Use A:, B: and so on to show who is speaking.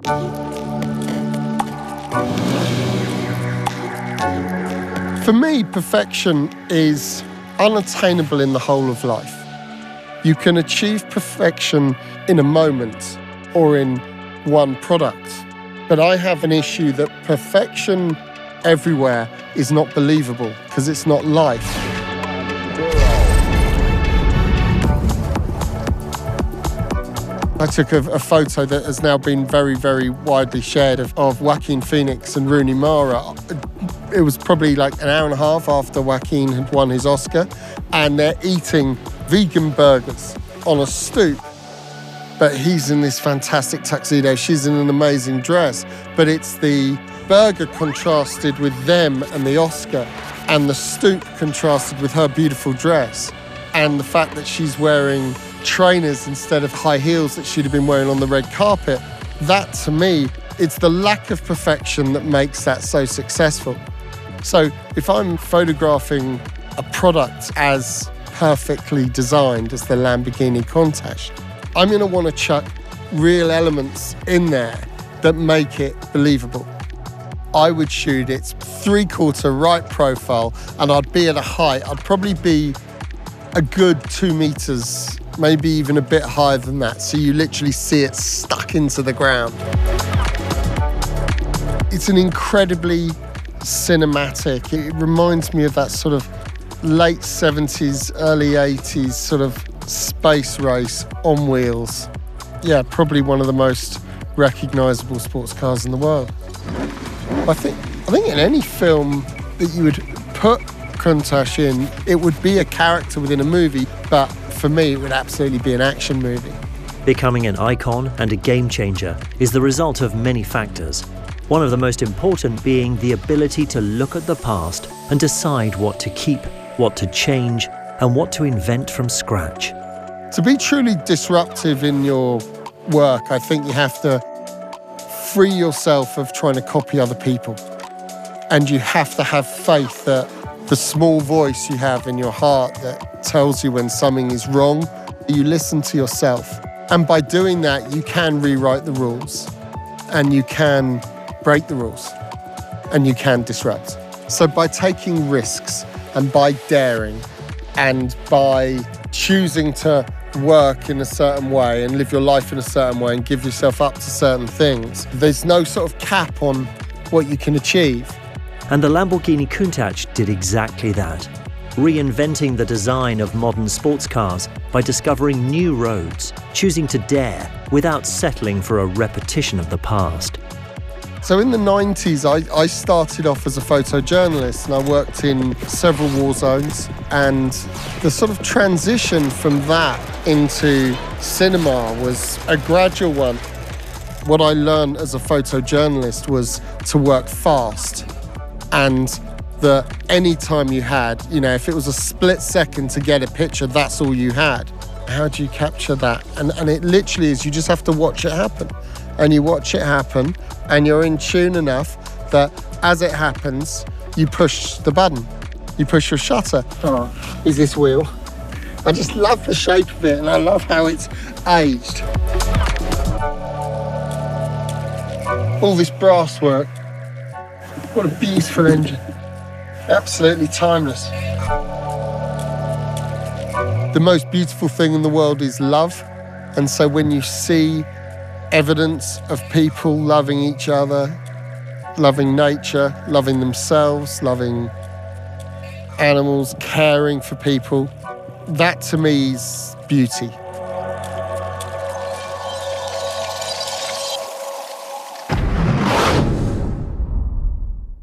A: For me, perfection is unattainable in the whole of life. You can achieve perfection in a moment or in one product. But I have an issue that perfection everywhere is not believable because it's not life. I took a photo that has now been very, very widely shared of Joaquin Phoenix and Rooney Mara. It was probably like an hour and a half after Joaquin had won his Oscar, and they're eating vegan burgers on a stoop. But he's in this fantastic tuxedo, she's in an amazing dress. But it's the burger contrasted with them and the Oscar, and the stoop contrasted with her beautiful dress, and the fact that she's wearing trainers instead of high heels that she'd have been wearing on the red carpet. That, to me, it's the lack of perfection that makes that so successful. So if I'm photographing a product as perfectly designed as the Lamborghini Countach, I'm going to want to chuck real elements in there that make it believable. I would shoot its 3/4 right profile, and I'd be at a height. I'd probably be a good 2 meters, maybe even a bit higher than that, so you literally see it stuck into the ground. It's an incredibly cinematic, it reminds me of that sort of late 70s, early 80s sort of space race on wheels. Yeah, probably one of the most recognisable sports cars in the world. I think in any film that you would put Countach in, it would be a character within a movie, but for me, it would absolutely be an action movie.
B: Becoming an icon and a game changer is the result of many factors. One of the most important being the ability to look at the past and decide what to keep, what to change, and what to invent from scratch.
A: To be truly disruptive in your work, I think you have to free yourself of trying to copy other people. And you have to have faith that the small voice you have in your heart that tells you when something is wrong, you listen to yourself. And by doing that, you can rewrite the rules, and you can break the rules, and you can disrupt. So by taking risks, and by daring, and by choosing to work in a certain way and live your life in a certain way and give yourself up to certain things, there's no sort of cap on what you can achieve.
B: And the Lamborghini Countach did exactly that, reinventing the design of modern sports cars by discovering new roads, choosing to dare without settling for a repetition of the past.
A: So in the 90s, I started off as a photojournalist, and I worked in several war zones, and the sort of transition from that into cinema was a gradual one. What I learned as a photojournalist was to work fast, and that any time you had, if it was a split second to get a picture, that's all you had. How do you capture that? And it literally is, you just have to watch it happen. And you watch it happen, and you're in tune enough that as it happens, you push the button. You push your shutter. Oh, is this wheel? I just love the shape of it, and I love how it's aged. All this brass work. What a beautiful engine. Absolutely timeless. The most beautiful thing in the world is love. And so when you see evidence of people loving each other, loving nature, loving themselves, loving animals, caring for people, that to me is beauty.